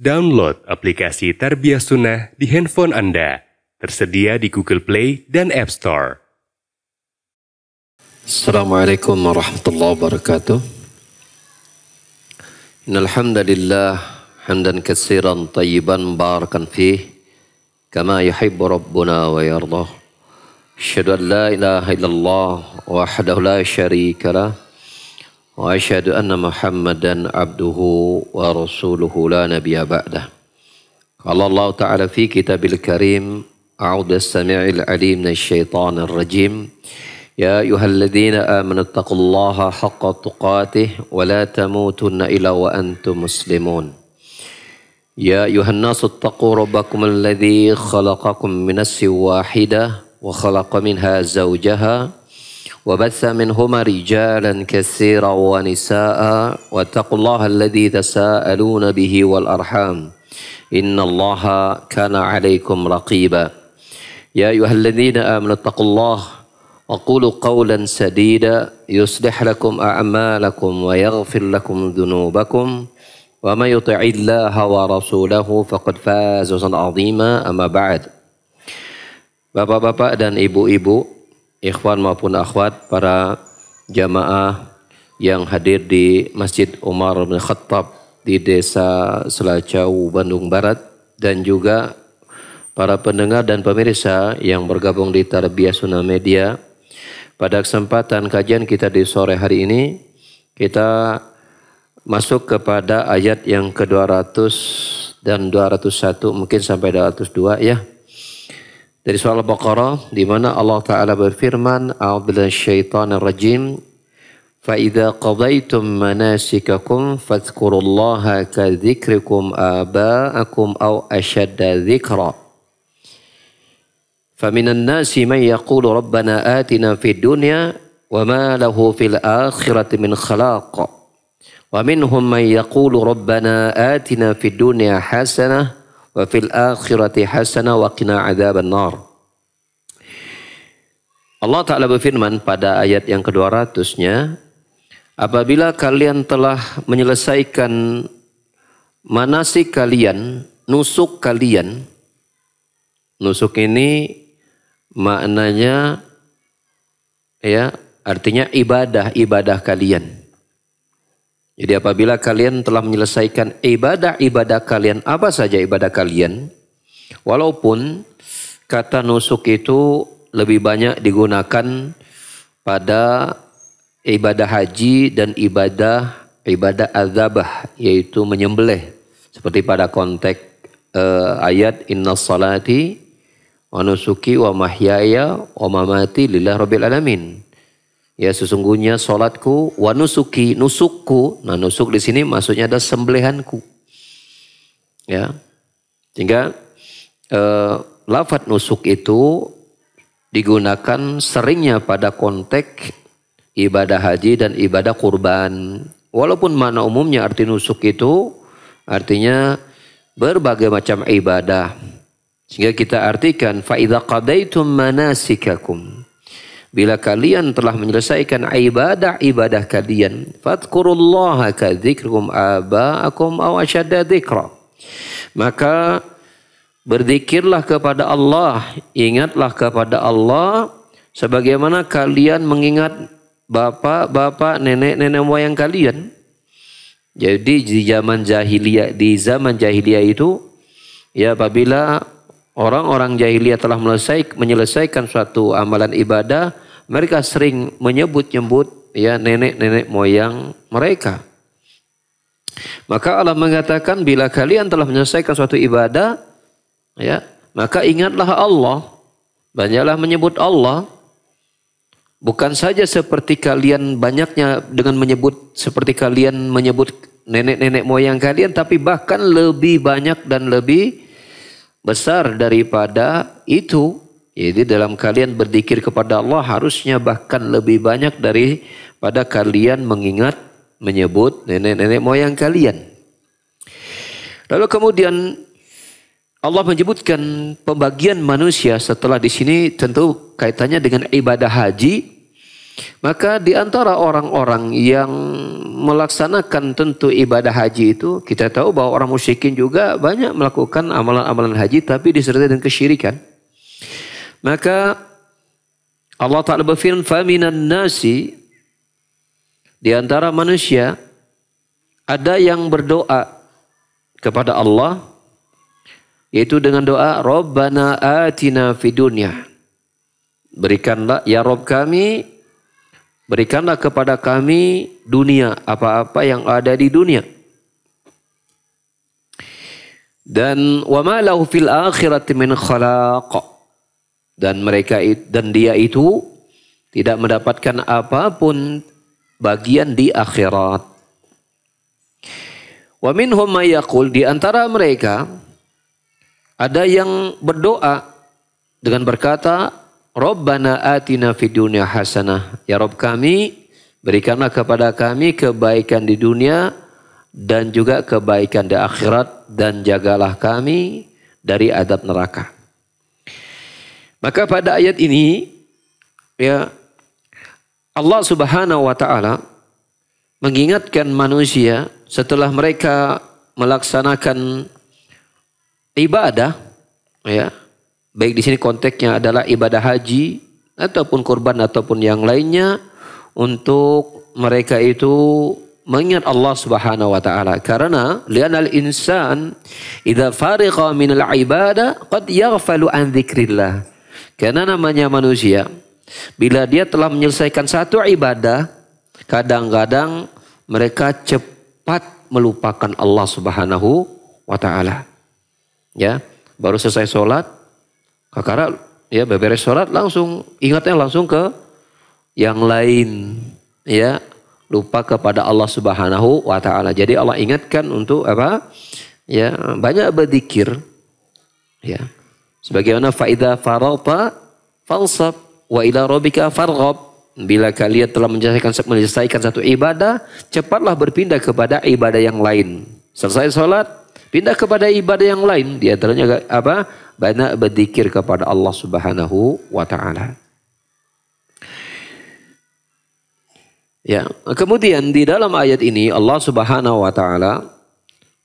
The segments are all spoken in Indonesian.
Download aplikasi Tarbiyah Sunnah di handphone Anda. Tersedia di Google Play dan App Store. Assalamualaikum warahmatullahi wabarakatuh. Innal hamdalillah hamdan katsiran tayyiban barakan fih kama yuhibbu rabbuna wa yardah. Asyhadu an la ilaha illallah wahdahu la syarika lah. Wa asyhadu anna Muhammadan abduhu wa rasuluhu la nabiyya ba'dah. Qala Allah Ta'ala fi kitabil karim, a'udzu as-sami'il 'alim minasy syaithanir rajim. Ya ayyuhalladzina amanu taqullaha haqqa tuqatih wa la tamutunna illa wa antum muslimun. Ya ayyuhan nasu taqu rabbakum alladzi khalaqakum min nafsin wahidah wa khalaqa minha zawjaha وبث منهما رجالا كثيرا ونساء واتقوا الله الذي تساءلون به والأرحام إن الله كان عليكم رقيبا يا أيها الذين آمنوا اتقوا الله وقولوا قولا سديدا يصلح لكم أعمالكم ويغفر لكم ذنوبكم ومن يطع الله ورسوله فقد فاز فوزا عظيما أما بعد. Bapak-bapak dan ibu-ibu, ikhwan maupun akhwat, para jamaah yang hadir di Masjid Umar bin Khattab di Desa Selacau, Bandung Barat, dan juga para pendengar dan pemirsa yang bergabung di Tarbiyah Sunnah Media. Pada kesempatan kajian kita di sore hari ini, kita masuk kepada ayat yang ke-200 dan 201, mungkin sampai 202 ya. Dari surah Al-Baqarah, di mana Allah Ta'ala berfirman, a'udzubillahi minasyaitonir rajim, fa idza qadaitum manasikakum fadhkurullaha kadzikrikum aba'akum aw ashadda dzikra. Faminan nasi man yaqulu rabbana atina fid dunya wa ma lahu fil akhirati min khalaq. Wa minhum man yaqulu rabbana atina fid dunya hasanah wa fil akhirati hasanah wa qina adzaban nar. Allah Ta'ala berfirman pada ayat yang ke-200-nya, apabila kalian telah menyelesaikan manasik kalian, nusuk kalian. Nusuk ini maknanya ya, artinya ibadah kalian. Jadi apabila kalian telah menyelesaikan ibadah kalian, apa saja ibadah kalian, walaupun kata nusuk itu lebih banyak digunakan pada ibadah haji dan ibadah adzabah, yaitu menyembelih. Seperti pada konteks ayat innas salati wa nusuki wa mahyaya wa mamati lillahi rabbil alamin. Ya, sesungguhnya salatku wa nusuki, nusukku. Nah, nusuk di sini maksudnya ada sembelihanku. Ya. Sehingga lafaz nusuk itu digunakan seringnya pada konteks ibadah haji dan ibadah kurban. Walaupun makna umumnya arti nusuk itu artinya berbagai macam ibadah. Sehingga kita artikan fa idza qadaitum manasikakum. Bila kalian telah menyelesaikan ibadah kalian, fadhkurullaha kadzikrikum aba'akum aw ashadda dzikra. Maka berzikirlah kepada Allah, ingatlah kepada Allah sebagaimana kalian mengingat bapak-bapak, nenek-nenek moyang kalian. Jadi di zaman jahiliyah itu, ya, apabila orang-orang jahiliyah telah menyelesaikan suatu amalan ibadah, mereka sering menyebut-nyebut ya nenek-nenek moyang mereka. Maka Allah mengatakan, bila kalian telah menyelesaikan suatu ibadah, ya, maka ingatlah Allah, banyaklah menyebut Allah. Bukan saja seperti kalian banyaknya dengan menyebut seperti kalian menyebut nenek-nenek moyang kalian, tapi bahkan lebih banyak dan lebih besar daripada itu. Jadi dalam kalian berzikir kepada Allah harusnya bahkan lebih banyak daripada kalian mengingat, menyebut nenek-nenek moyang kalian. Lalu kemudian Allah menyebutkan pembagian manusia setelah di sini tentu kaitannya dengan ibadah haji. Maka di antara orang-orang yang melaksanakan tentu ibadah haji itu, kita tahu bahwa orang musyrikin juga banyak melakukan amalan-amalan haji tapi disertai dengan kesyirikan. Maka Allah Ta'ala berfirman, "Faminan nasi", di antara manusia ada yang berdoa kepada Allah, yaitu dengan doa, "Rabbana atina fid dunya", berikanlah ya Rabb kami, berikanlah kepada kami dunia, apa-apa yang ada di dunia. Dan wa ma lahu fil akhirati min khalaq, dan dia itu tidak mendapatkan apapun bagian di akhirat. Wa minhum may yaqul, di antara mereka ada yang berdoa dengan berkata, "Rabbana atina fid dunya hasanah", ya Rabb kami, berikanlah kepada kami kebaikan di dunia dan juga kebaikan di akhirat, dan jagalah kami dari adab neraka. Maka pada ayat ini ya Allah Subhanahu wa taala mengingatkan manusia setelah mereka melaksanakan ibadah, ya, baik di sini konteksnya adalah ibadah haji ataupun kurban ataupun yang lainnya, untuk mereka itu mengingat Allah Subhanahu wa taala. Karena li'anal insan idza fariqa min al-ibadah qad yaghfalu an dzikrillah. Karena namanya manusia, bila dia telah menyelesaikan satu ibadah, kadang-kadang mereka cepat melupakan Allah Subhanahu wa taala. Ya, baru selesai sholat, kakara ya beberes sholat langsung ingatnya langsung ke yang lain, ya, lupa kepada Allah Subhanahu wa taala. Jadi Allah ingatkan untuk apa? Ya, banyak berzikir. Ya. Sebagaimana faida farata fansab wa ila rabbika farghab. Bila kalian telah menyelesaikan satu ibadah, cepatlah berpindah kepada ibadah yang lain. Selesai sholat, pindah kepada ibadah yang lain. Di antaranya apa? Banyak berzikir kepada Allah Subhanahu wa taala. Ya, kemudian di dalam ayat ini Allah Subhanahu wa taala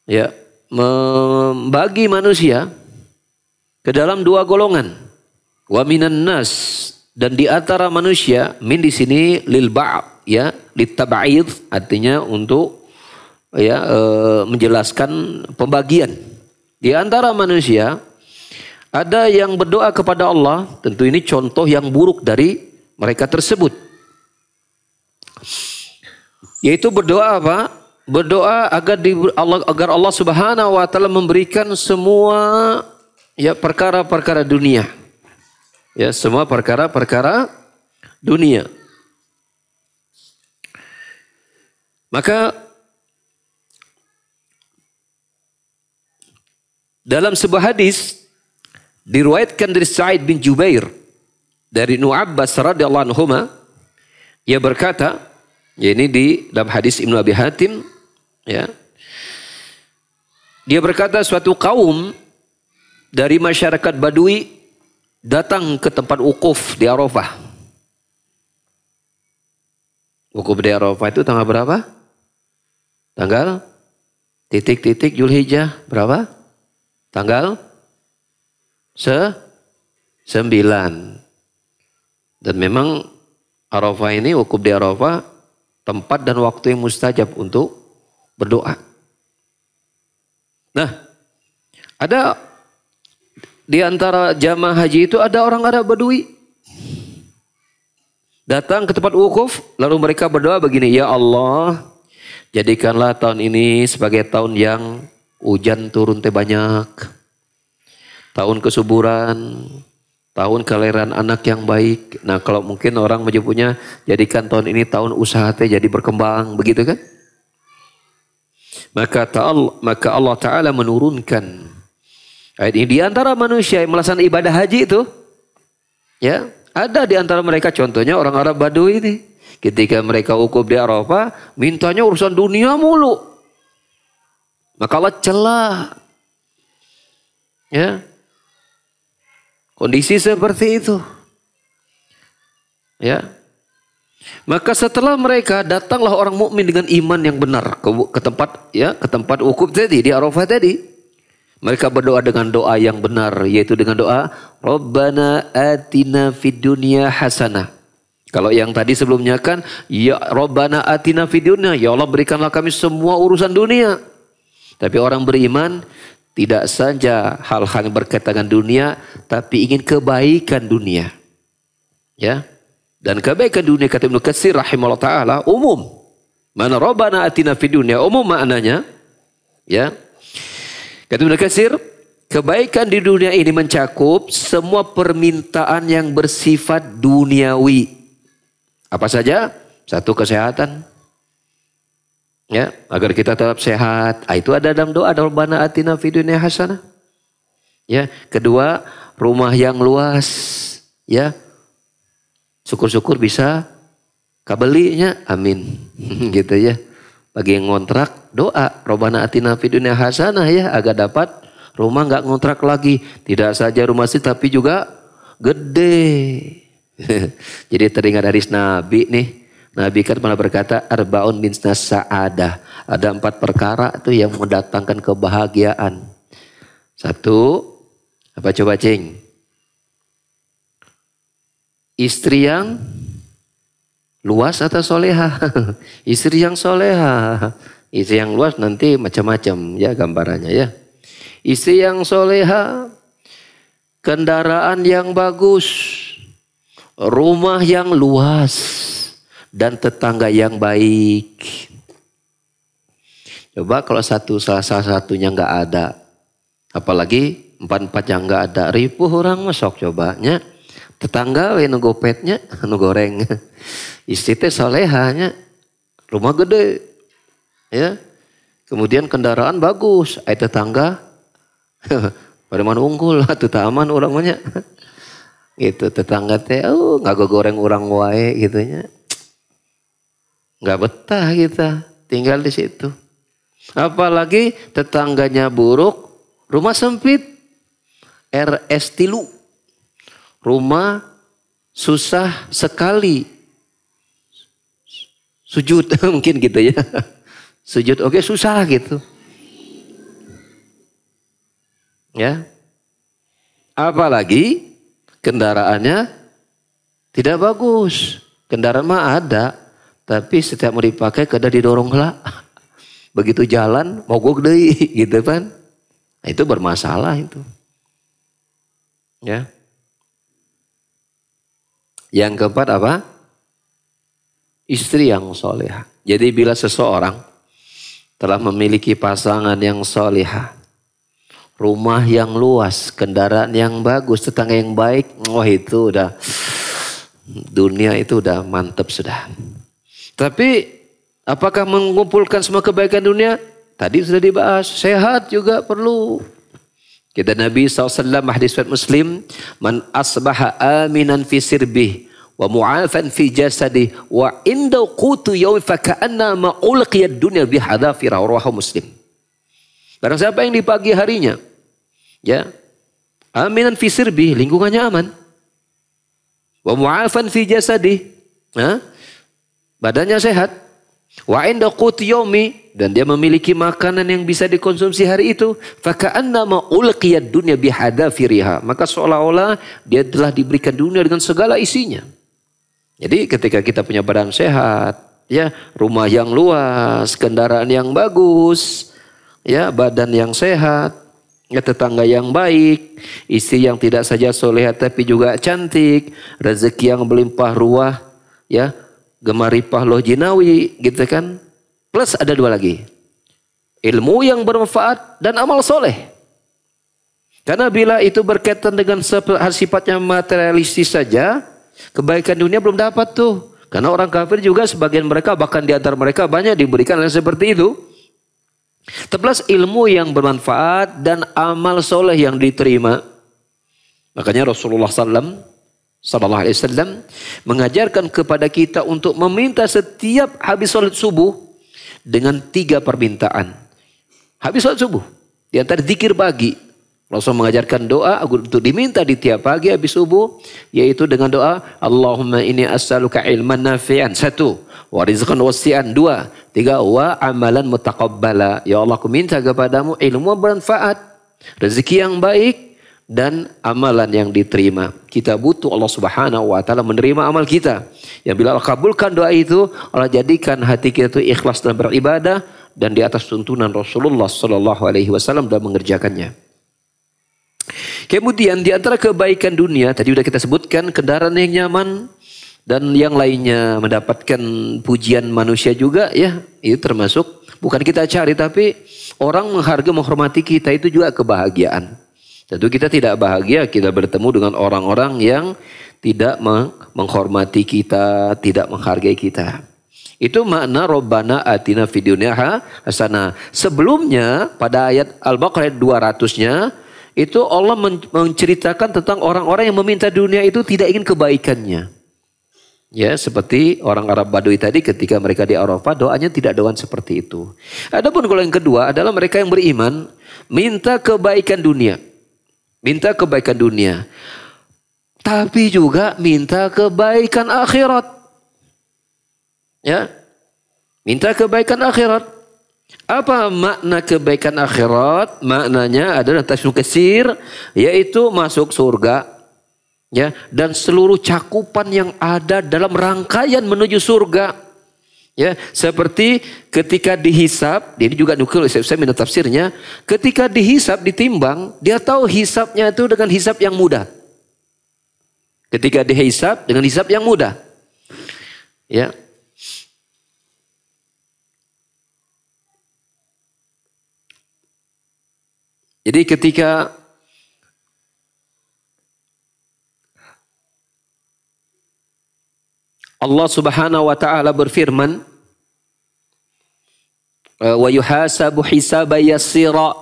ya membagi manusia ke dalam dua golongan. Wa minan nas, dan di antara manusia, min di sini lil ba'd, ya, litab'id, artinya untuk ya menjelaskan pembagian. Di antara manusia ada yang berdoa kepada Allah, tentu ini contoh yang buruk dari mereka tersebut. Yaitu berdoa apa? Berdoa agar Allah Subhanahu wa taala memberikan semua ya perkara-perkara dunia. Ya, semua perkara-perkara dunia. Maka dalam sebuah hadis diriwayatkan dari Sa'id bin Jubair dari Ibnu Abbas radhiyallahu anhuma, ia berkata, ya ini di dalam hadis Ibnu Abi Hatim, ya. Dia berkata suatu kaum dari masyarakat Badui datang ke tempat wukuf di Arafah. Wukuf di Arafah itu tanggal berapa? Tanggal titik-titik Zulhijjah berapa? Tanggal 9. Dan memang Arafah ini, wukuf di Arafah, tempat dan waktu yang mustajab untuk berdoa. Nah, ada di antara jamaah haji itu ada orang Arab Badui datang ke tempat wukuf, lalu mereka berdoa begini, ya Allah, jadikanlah tahun ini sebagai tahun yang hujan turun teh banyak, tahun kesuburan, tahun kelahiran anak yang baik. Nah, kalau mungkin orang menyebutnya, jadikan tahun ini tahun usaha teh jadi berkembang, begitu kan? Maka Allah Ta'ala menurunkan ayat ini di antara manusia yang melaksanakan ibadah haji itu, ya, ada di antara mereka contohnya orang Arab Badui ini. Ketika mereka wukuf di Arafah, mintanya urusan dunia mulu. Maka Allah celah. Ya. Kondisi seperti itu. Ya. Maka setelah mereka datanglah orang mukmin dengan iman yang benar ke tempat wukuf tadi di Arafah tadi. Mereka berdoa dengan doa yang benar, yaitu dengan doa Rabbana atina fid dunya hasanah. Kalau yang tadi sebelumnya kan ya Rabbana atina fid dunya, ya Allah berikanlah kami semua urusan dunia. Tapi orang beriman tidak saja hal-hal yang berkaitan dengan dunia, tapi ingin kebaikan dunia. Ya. Dan kebaikan dunia kata Ibnu Katsir rahimahullah taala umum. Mana Rabbana atina fid dunya umum maknanya. Ya. Kata Ibnu Katsir, kebaikan di dunia ini mencakup semua permintaan yang bersifat duniawi. Apa saja? Satu, kesehatan. Ya, agar kita tetap sehat. Itu ada dalam doa Rabbana atina fid dunya hasanah. Ya, kedua, rumah yang luas. Ya. Syukur-syukur bisa kabelinya, amin. Gitu ya. Bagi yang ngontrak, doa Rabbana atina fid dunya hasanah ya, agar dapat rumah nggak ngontrak lagi. Tidak saja rumah sih tapi juga gede. Jadi teringat hadis Nabi nih. Nabi kan malah berkata arbaun min sa'adah. Ada 4 perkara tuh yang mendatangkan kebahagiaan. 1, apa coba cing? Istri yang luas atau soleha? Istri yang soleha. Istri yang luas nanti macam-macam ya gambarannya ya. Istri yang soleha, kendaraan yang bagus, rumah yang luas, dan tetangga yang baik. Coba kalau salah satunya nggak ada, apalagi 4 yang nggak ada, ripuh orang masuk cobanya. Tetangga we nu gopetnya, nu goreng. Istri teh solehanya, rumah gede. Ya. Kemudian kendaraan bagus, tetangga pada mana unggul, atuh aman orangnya. Gitu tetangga teh enggak goreng orang wae gitu nya. Enggak betah kita tinggal di situ. Apalagi tetangganya buruk, rumah sempit. RS tilu. Rumah susah sekali. Sujud mungkin gitu ya. Sujud oke susah gitu. Ya. Apalagi kendaraannya tidak bagus. Kendaraan mah ada. Tapi setiap mau dipakai kada didorong lah. Begitu jalan mogok deui gitu kan. Nah, itu bermasalah itu. Ya. Yang keempat apa? Istri yang solehah. Jadi bila seseorang telah memiliki pasangan yang solehah, rumah yang luas, kendaraan yang bagus, tetangga yang baik, wah itu udah dunia itu udah mantap sudah. Tapi apakah mengumpulkan semua kebaikan dunia? Tadi sudah dibahas. Sehat juga perlu. Kata Nabi SAW hadis riwayat Muslim, man asbaha aminan fi sirbih wa mu'afan fi jasadi wa inda qutu yawmi fa ka'anna ma ulqiyad dunya bi hadafira rawahu Muslim. Barang siapa yang di pagi harinya ya aminan fi sirbih, lingkungannya aman. Wa mu'afan fi jasadi, badannya sehat. Wa inda qutu yawmi, dan dia memiliki makanan yang bisa dikonsumsi hari itu, faka'annama ulqiyad dunya bihadafiriha, maka seolah-olah dia telah diberikan dunia dengan segala isinya. Jadi ketika kita punya badan sehat, ya, rumah yang luas, kendaraan yang bagus, ya, badan yang sehat, ya, tetangga yang baik, istri yang tidak saja soleha tapi juga cantik, rezeki yang berlimpah ruah, ya, gemaripah loh jinawi, gitu kan. Plus ada 2 lagi. Ilmu yang bermanfaat dan amal soleh. Karena bila itu berkaitan dengan sifatnya materialistis saja, kebaikan dunia belum dapat tuh. Karena orang kafir juga sebagian mereka, bahkan di antara mereka banyak diberikan yang seperti itu. Plus ilmu yang bermanfaat dan amal soleh yang diterima. Makanya Rasulullah Sallallahu Alaihi Wasallam mengajarkan kepada kita untuk meminta setiap habis sholat subuh dengan 3 permintaan. Habis sholat subuh, di antara zikir pagi, Rasul mengajarkan doa untuk diminta di tiap pagi habis subuh, yaitu dengan doa Allahumma inni as'aluka ilman nafi'an, 1, wa rizqan wasi'an, 2, 3, wa amalan mutaqabbala. Ya Allah, aku minta kepadamu ilmu bermanfaat, rezeki yang baik, dan amalan yang diterima. Kita butuh Allah Subhanahu wa taala menerima amal kita. Yang bila Allah kabulkan doa itu, Allah jadikan hati kita itu ikhlas dalam beribadah dan di atas tuntunan Rasulullah sallallahu alaihi wasallam dalam mengerjakannya. Kemudian di antara kebaikan dunia tadi sudah kita sebutkan kendaraan yang nyaman dan yang lainnya, mendapatkan pujian manusia juga ya, itu termasuk bukan kita cari tapi orang menghargai menghormati kita, itu juga kebahagiaan. Tentu kita tidak bahagia kita bertemu dengan orang-orang yang tidak menghormati kita, tidak menghargai kita. Itu makna Rabbana atina fid dunya hasanah. Sebelumnya pada ayat Al-Baqarah 200-nya itu Allah menceritakan tentang orang-orang yang meminta dunia itu tidak ingin kebaikannya. Ya, seperti orang Arab Badui tadi ketika mereka di Arafah doanya tidak doan seperti itu. Adapun kalau yang kedua adalah mereka yang beriman minta kebaikan dunia. Minta kebaikan dunia. Tapi juga minta kebaikan akhirat. Ya. Minta kebaikan akhirat. Apa makna kebaikan akhirat? Maknanya adalah tafsir katsir, yaitu masuk surga. Ya, dan seluruh cakupan yang ada dalam rangkaian menuju surga. Ya, seperti ketika dihisab, ini juga nukil saya minta tafsirnya, ketika dihisab, ditimbang, dia tahu hisabnya itu dengan hisab yang mudah. Ketika dihisab dengan hisab yang mudah. Ya. Jadi ketika Allah Subhanahu wa taala berfirman, wa yuhasabu hisaban yassira,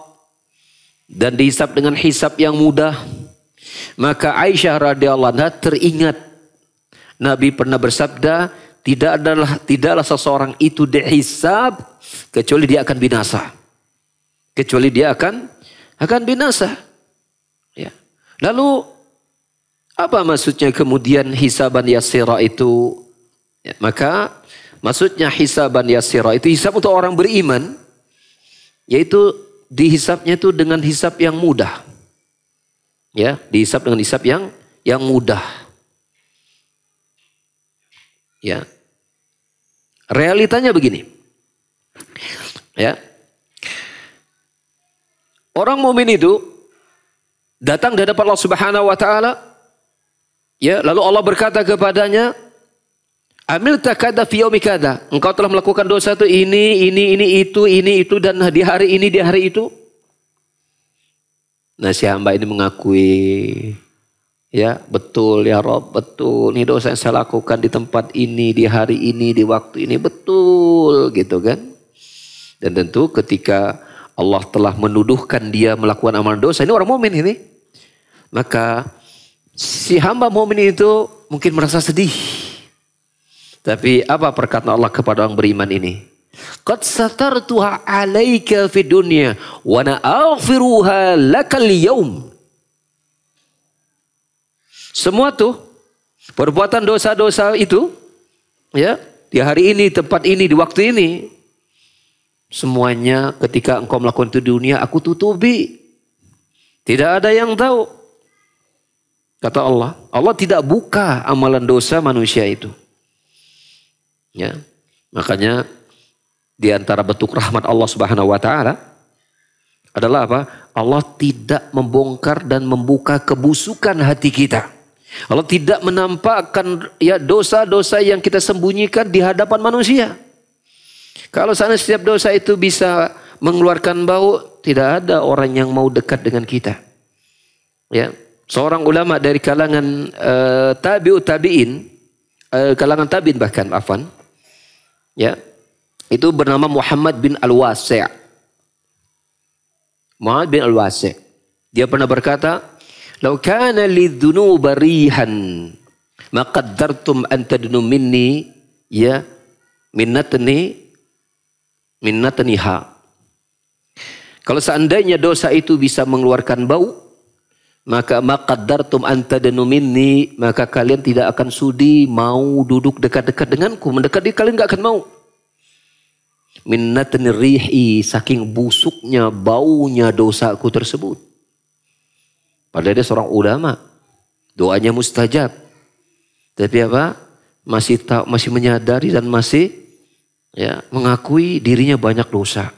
dan dihisab dengan hisab yang mudah. Maka Aisyah radhiyallahu anha teringat Nabi pernah bersabda, tidaklah seseorang itu dihisab kecuali dia akan binasa. Kecuali dia akan binasa. Ya. Lalu apa maksudnya kemudian hisaban yassira itu? Ya, maka maksudnya hisaban yassira itu hisab untuk orang beriman, yaitu dihisabnya itu dengan hisab yang mudah. Ya, dihisab dengan hisab yang mudah. Ya. Realitanya begini. Ya. Orang mukmin itu datang di hadapan Allah Subhanahu wa taala, ya, lalu Allah berkata kepadanya, amil takada fi yaumi kada. Engkau telah melakukan dosa itu ini itu dan di hari ini di hari itu. Nah, si hamba ini mengakui, ya, betul ya Rabb, betul. Ini dosa yang saya lakukan di tempat ini, di hari ini, di waktu ini, betul gitu kan. Dan tentu ketika Allah telah menuduhkan dia melakukan amalan dosa, ini orang mukmin ini, maka si hamba mukmin itu mungkin merasa sedih. Tapi apa perkataan Allah kepada orang beriman ini? Qad satartuha 'alaika fid dunya wa ana aghfiruha lakal yaum. Semua tuh perbuatan dosa-dosa itu, ya, di hari ini, tempat ini, di waktu ini, semuanya ketika engkau melakukan itu di dunia aku tutupi. Tidak ada yang tahu. Kata Allah, Allah tidak buka amalan dosa manusia itu. Ya, makanya di antara bentuk rahmat Allah Subhanahu wa taala adalah apa? Allah tidak membongkar dan membuka kebusukan hati kita. Allah tidak menampakkan ya dosa-dosa yang kita sembunyikan di hadapan manusia. Kalau sana setiap dosa itu bisa mengeluarkan bau, tidak ada orang yang mau dekat dengan kita. Ya, seorang ulama dari kalangan tabi'in, kalangan tabi'in bahkan afan. Ya, itu bernama Muhammad bin Al-Wasi'. Muhammad bin Al-Wasi'. Dia pernah berkata, "Lau kana lidzunuba rihan, ma qaddartum an tadnu minni ya minnatniha." Kalau seandainya dosa itu bisa mengeluarkan bau, maka maqaddartum antadanu minni, maka kalian tidak akan sudi mau duduk dekat-dekat denganku. Mendekati kalian gak akan mau. Minnatni rihi, saking busuknya baunya dosaku tersebut. Padahal dia seorang ulama, doanya mustajab. Tapi apa? Masih menyadari dan masih mengakui dirinya banyak dosa.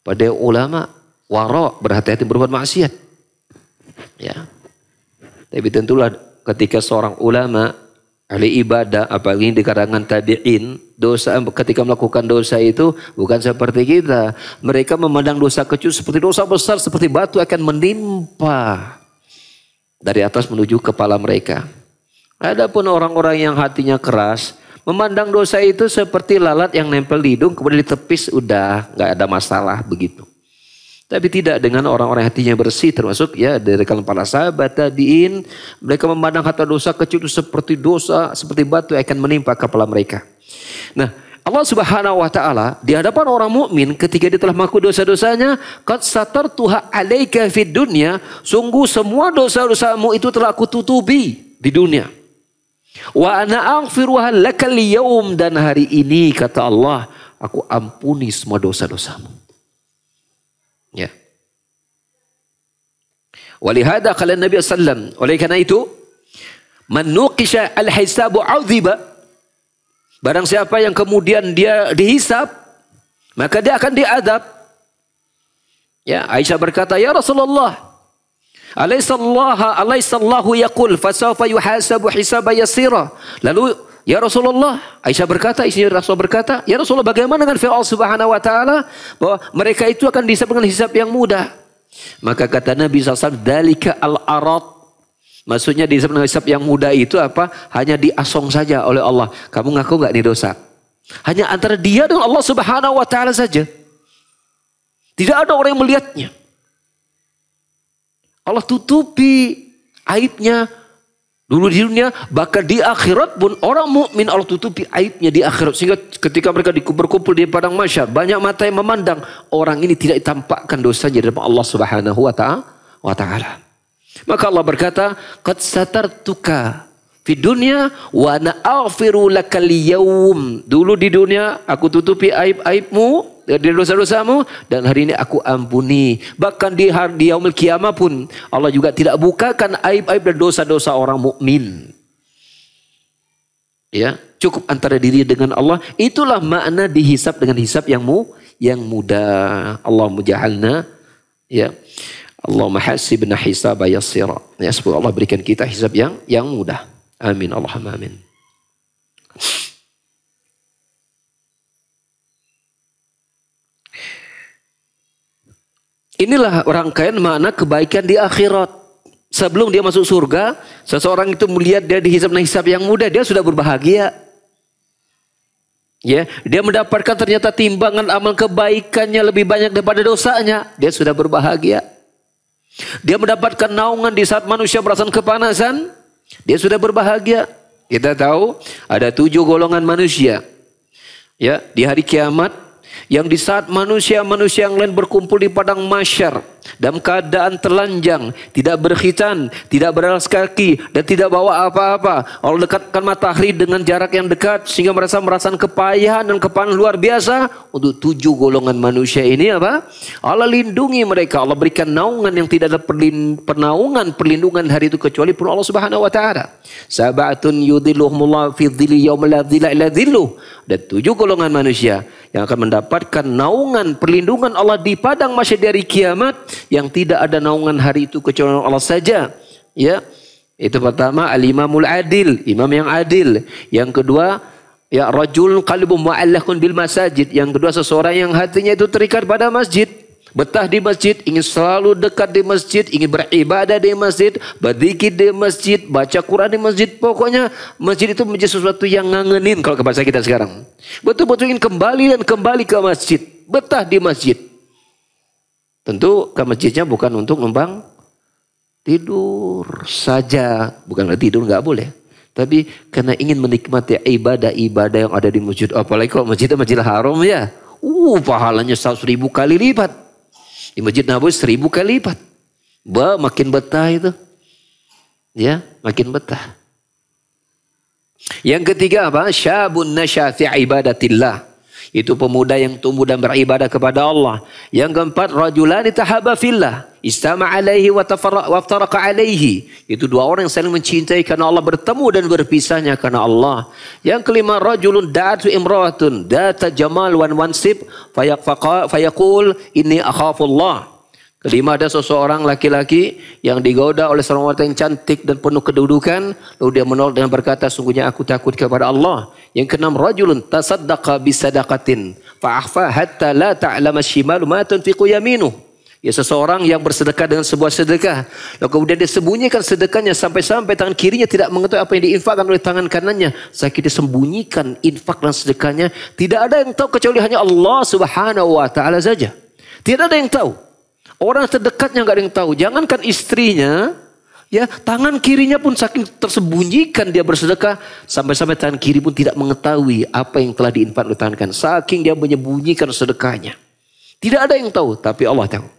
Padahal ulama wara, berhati-hati berbuat maksiat. Ya. Tapi tentulah ketika seorang ulama ahli ibadah, apalagi di kalangan tabi'in, dosa ketika melakukan dosa itu bukan seperti kita. Mereka memandang dosa kecil seperti dosa besar, seperti batu akan menimpa dari atas menuju kepala mereka. Adapun orang-orang yang hatinya keras, memandang dosa itu seperti lalat yang nempel di hidung kemudian ditepis, udah nggak ada masalah begitu. Tapi tidak dengan orang-orang hatinya bersih, termasuk dari kalangan para sahabat tabi'in, mereka memandang harta dosa kecil itu seperti dosa, seperti batu akan menimpa kepala mereka. Nah, Allah Subhanahu wa taala di hadapan orang mukmin ketika dia telah mengaku dosa-dosanya, qad satartuha 'alaika fid dunya, sungguh semua dosa-dosamu itu telah aku tutupi di dunia. Wa ana aghfiruha lakal yaum, dan hari ini kata Allah, aku ampuni semua dosa-dosamu. Ya. Walihada qala Nabi sallam, oleh karena itu, man nuqisha al-hisabu 'udziba, barang siapa yang kemudian dia dihisab, maka dia akan diadab. Ya, Aisyah berkata, ya Rasulullah, alaihissallahu yaqul fasawfa yuhasabu hisaba yasira. Lalu ya Rasulullah, Aisyah berkata, istri Rasul berkata, ya Rasulullah, bagaimana dengan firman Allah Subhanahu wa taala bahwa mereka itu akan dihisab dengan hisab yang mudah? Maka kata Nabi SAW, dalika al-arad. Maksudnya dihisab dengan hisab yang mudah itu apa? Hanya diasong saja oleh Allah. Kamu ngaku enggak ini dosa? Hanya antara dia dengan Allah Subhanahu wa taala saja. Tidak ada orang yang melihatnya. Allah tutupi aibnya dulu di dunia, bahkan di akhirat pun orang mukmin Allah tutupi aibnya di akhirat, sehingga ketika mereka berkumpul di padang mahsyar, banyak mata yang memandang orang ini tidak ditampakkan dosanya di hadapan Allah Subhanahu wa taala. Maka Allah berkata, qad satartuka fi dunya wa ana aghfiru lakal yaum. Dulu di dunia aku tutupi aib-aibmu dari dosa-dosamu, dan hari ini aku ampuni. Bahkan di hari yaumul kiamah pun Allah juga tidak bukakan aib-aib dan dosa-dosa orang mukmin. Ya, cukup antara diri dengan Allah. Itulah makna dihisab dengan hisab yang mudah. Allah mujahalna, ya. Allahumma hasibna hisaba yassira. Ya, semoga Allah berikan kita hisab yang mudah. Amin, Allahumma amin. Inilah rangkaian makna kebaikan di akhirat. Sebelum dia masuk surga, seseorang itu melihat dia dihisab dengan hisab yang mudah, dia sudah berbahagia. Ya, dia mendapatkan ternyata timbangan amal kebaikannya lebih banyak daripada dosanya, dia sudah berbahagia. Dia mendapatkan naungan di saat manusia merasakan kepanasan, dia sudah berbahagia. Kita tahu ada 7 golongan manusia. Ya, di hari kiamat, yang di saat manusia-manusia yang lain berkumpul di padang mahsyar dalam keadaan telanjang, tidak berkhitan, tidak beralas kaki, dan tidak bawa apa-apa. Allah dekatkan matahari dengan jarak yang dekat sehingga merasa merasakan kepayahan dan kepanan luar biasa. Untuk 7 golongan manusia ini apa? Allah lindungi mereka. Allah berikan naungan yang tidak ada perlindungan hari itu kecuali pun Allah Subhanahu wa taala. Sab'atun yudhilluhumullahu fi dhilli yauma la dhilla illa dhilluh. Dan 7 golongan manusia yang akan mendapatkan naungan perlindungan Allah di padang mahsyar dari kiamat, yang tidak ada naungan hari itu kecuali Allah saja. Ya, itu pertama al-imamul adil, imam yang adil. Yang kedua, ya rajul qalbu mu'allaqun bil masajid. Yang kedua, seseorang yang hatinya itu terikat pada masjid, betah di masjid, ingin selalu dekat di masjid, ingin beribadah di masjid, berzikir di masjid, baca Quran di masjid. Pokoknya masjid itu menjadi sesuatu yang ngangenin kalau ke bahasa kita sekarang. Betul-betul ingin kembali dan kembali ke masjid, betah di masjid. Tentu ke masjidnya bukan untuk numpang tidur saja, bukan tidur nggak boleh, tapi karena ingin menikmati ibadah-ibadah yang ada di masjid. Apalagi kalau masjidnya Masjidil Haram, ya, pahalanya 100.000 kali lipat. Di Masjid Nabawi 1000 kali lipat. Makin betah itu. Ya, makin betah. Yang ketiga apa? Syabun nasya fi ibadatillah. Itu pemuda yang tumbuh dan beribadah kepada Allah. Yang keempat, rajulani tahaba fillah, istama alaihi wa tafarraqa alaihi. Itu dua orang yang saling mencintai karena Allah, bertemu dan berpisahnya karena Allah. Yang kelima, rajulun da'atu imra'atun data jamal wan wansib fayaqul inni akhafullah. Kelima, ada seseorang laki-laki yang digoda oleh seorang wanita yang cantik dan penuh kedudukan, lalu dia menolak dengan berkata, sungguhnya aku takut kepada Allah. Yang keenam, rajulun tasaddaqa bisadaqatin fa'akhfa hatta la ta'lama shimalu ma tunfiqu yaminuh. Ya, seseorang yang bersedekah dengan sebuah sedekah, lalu kemudian dia sembunyikan sedekahnya sampai-sampai tangan kirinya tidak mengetahui apa yang diinfakkan oleh tangan kanannya. Saking dia sembunyikan infak dan sedekahnya, tidak ada yang tahu kecuali hanya Allah Subhanahu wa taala saja. Tidak ada yang tahu. Orang terdekatnya nggak ada yang tahu. Jangankan istrinya, ya, tangan kirinya pun saking tersembunyikan dia bersedekah, sampai-sampai tangan kiri pun tidak mengetahui apa yang telah diinfakkan oleh tangan kanan. Saking dia menyembunyikan sedekahnya. Tidak ada yang tahu, tapi Allah tahu.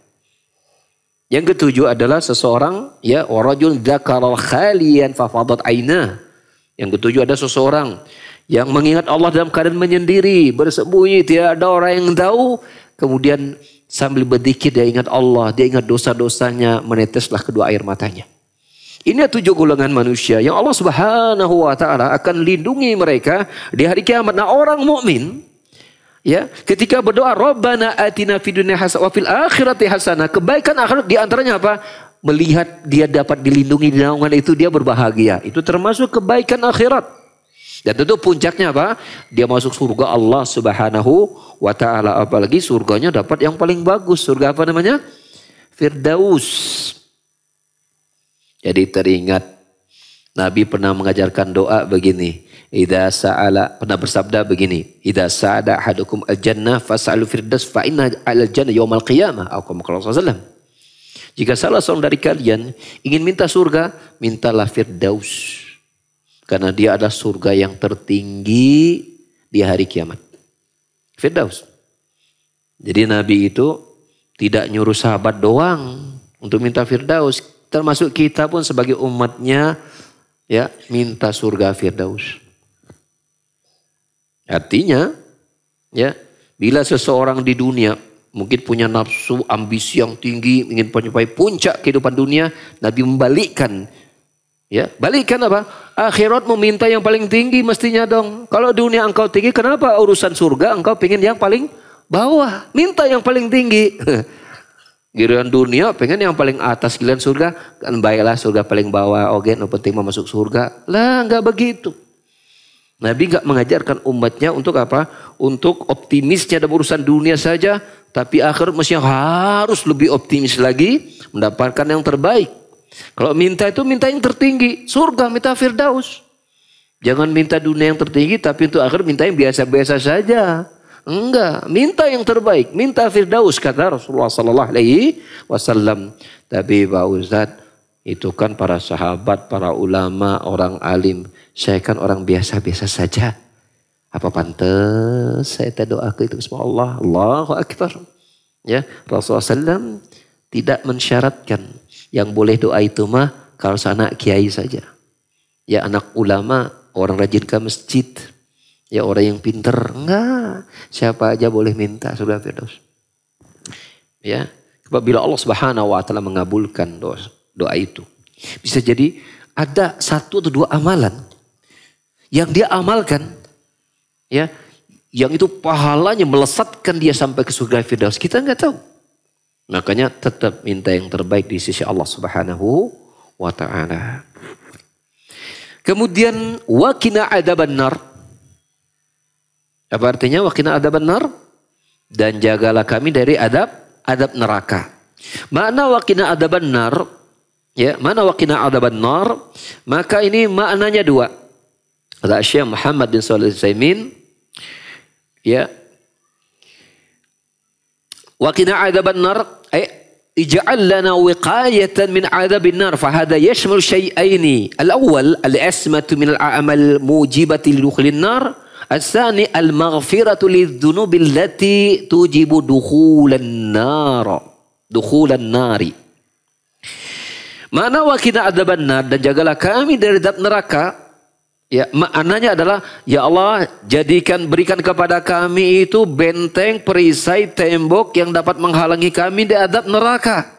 Yang ketujuh adalah seseorang, ya, warajul dzakaral khaliyan fafadat aina. Yang ketujuh ada seseorang yang mengingat Allah dalam keadaan menyendiri, bersembunyi, tidak ada orang yang tahu. Kemudian sambil berzikir dia ingat Allah, dia ingat dosa-dosanya, meneteslah kedua air matanya. Ini 7 golongan manusia yang Allah Subhanahu wa taala akan lindungi mereka di hari kiamat. Nah, orang mukmin, ya, ketika berdoa Rabbana atina fid dunya hasanah wa fil akhirati hasanah, kebaikan akhirat di antaranya apa? Melihat dia dapat dilindungi di naungan itu, dia berbahagia. Itu termasuk kebaikan akhirat. Dan tentu puncaknya apa? Dia masuk surga Allah Subhanahu wa taala. Apalagi surganya dapat yang paling bagus. Surga apa namanya? Firdaus. Jadi teringat Nabi pernah mengajarkan doa begini. Pernah bersabda begini. Idza sa'ada ahadukum al-jannah fas'alu firdaus fa inna al-jannah yaumal qiyamah. Jika salah seorang dari kalian ingin minta surga, mintalah firdaus. Karena dia adalah surga yang tertinggi di hari kiamat. Firdaus. Jadi Nabi itu tidak nyuruh sahabat doang untuk minta firdaus. Termasuk kita pun sebagai umatnya, ya, minta surga firdaus. Artinya, ya, bila seseorang di dunia mungkin punya nafsu, ambisi yang tinggi, ingin mencapai puncak kehidupan dunia, Nabi membalikkan. Ya, balikkan apa? Akhirat meminta yang paling tinggi mestinya dong. Kalau dunia engkau tinggi, kenapa urusan surga engkau pengen yang paling bawah? Minta yang paling tinggi. Giliran dunia pengen yang paling atas, giliran surga kan baiklah surga paling bawah. Oke, no penting mau masuk surga. Lah, enggak begitu. Nabi enggak mengajarkan umatnya untuk apa? Untuk optimisnya dalam urusan dunia saja, tapi akhirat mesti harus lebih optimis lagi, mendapatkan yang terbaik. Kalau minta itu minta yang tertinggi, surga, minta firdaus. Jangan minta dunia yang tertinggi tapi untuk akhir minta yang biasa-biasa saja. Enggak, minta yang terbaik, minta firdaus kata Rasulullah sallallahu alaihi wasallam. Tapi Pak Ustadz, itu kan para sahabat, para ulama, orang alim. Saya kan orang biasa-biasa saja. Apa pantas saya doa ke itu sama Allah? Allahu akbar. Ya, Rasulullah sallam tidak mensyaratkan. Yang boleh doa itu mah kalau anak kiai saja. Ya, anak ulama, orang rajin ke masjid. Ya, orang yang pinter. Enggak. Siapa aja boleh minta surga firdaus. Ya. Bila Allah Subhanahu wa taala mengabulkan doa itu. Bisa jadi ada 1 atau 2 amalan yang dia amalkan, ya, yang itu pahalanya melesatkan dia sampai ke surga firdaus. Kita enggak tahu. Makanya tetap minta yang terbaik di sisi Allah Subhanahu wa taala. Kemudian waqina adzaban nar. Apa artinya waqina adzaban nar? Dan jagalah kami dari adab neraka. Makna waqina adzaban nar, ya, mana waqina adzaban nar? Maka ini maknanya 2. Kata Syekh Muhammad bin Shalih Al-Utsaimin, ya, وقنا عذاب النار أي اجعل لنا وقاية من عذاب النار فهذا يشمل شيئين الأول العصمة من الأعمال الموجبة لدخول النار الثاني المغفرة للذنوب التي توجب دخول النار. dukhulan nari. Mana wa qina adzabannar, dan jagalah kami dari adab neraka. Ya, maknanya adalah ya Allah berikan kepada kami itu benteng, perisai, tembok yang dapat menghalangi kami dari adab neraka.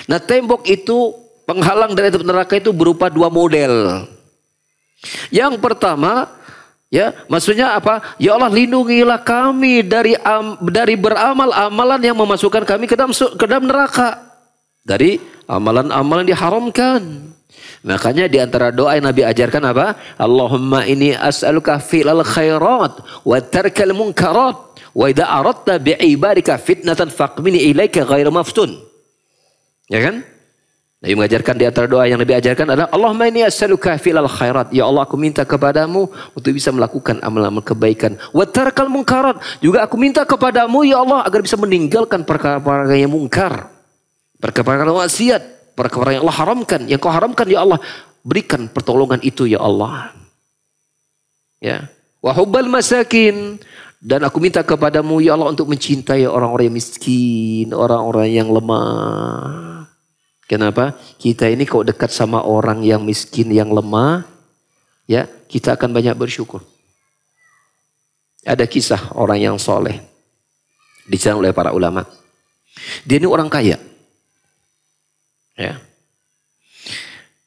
Nah, tembok itu penghalang dari adab neraka itu berupa dua model. Yang pertama, ya, maksudnya apa? Ya Allah, lindungilah kami dari beramal amalan yang memasukkan kami ke dalam neraka. Dari amalan-amalan diharamkan. Makanya di antara doa yang Nabi ajarkan apa? Allahumma inni as'aluka fi'lal khairat wa tarkal munkarat wa idza aradta bi'ibadika fitnatan faqmini ilaika ghairu maftun. Ya kan? Nabi mengajarkan di antara doa yang Nabi ajarkan adalah Allahumma inni as'aluka fi'lal khairat. Ya Allah, aku minta kepadamu untuk bisa melakukan amal-amal kebaikan. Wa tarkal munkarat. Juga aku minta kepadamu ya Allah agar bisa meninggalkan perkara-perkara yang mungkar. Perkara-perkara maksiat. Perkara yang Allah haramkan, yang kau haramkan ya Allah, berikan pertolongan itu ya Allah. Ya, wa hubbal masakin, dan aku minta kepadamu ya Allah untuk mencintai orang-orang yang miskin, orang-orang yang lemah. Kenapa? Kita ini kalau dekat sama orang yang miskin, yang lemah, ya, kita akan banyak bersyukur. Ada kisah orang yang soleh diceritakan oleh para ulama. Dia ini orang kaya. Ya.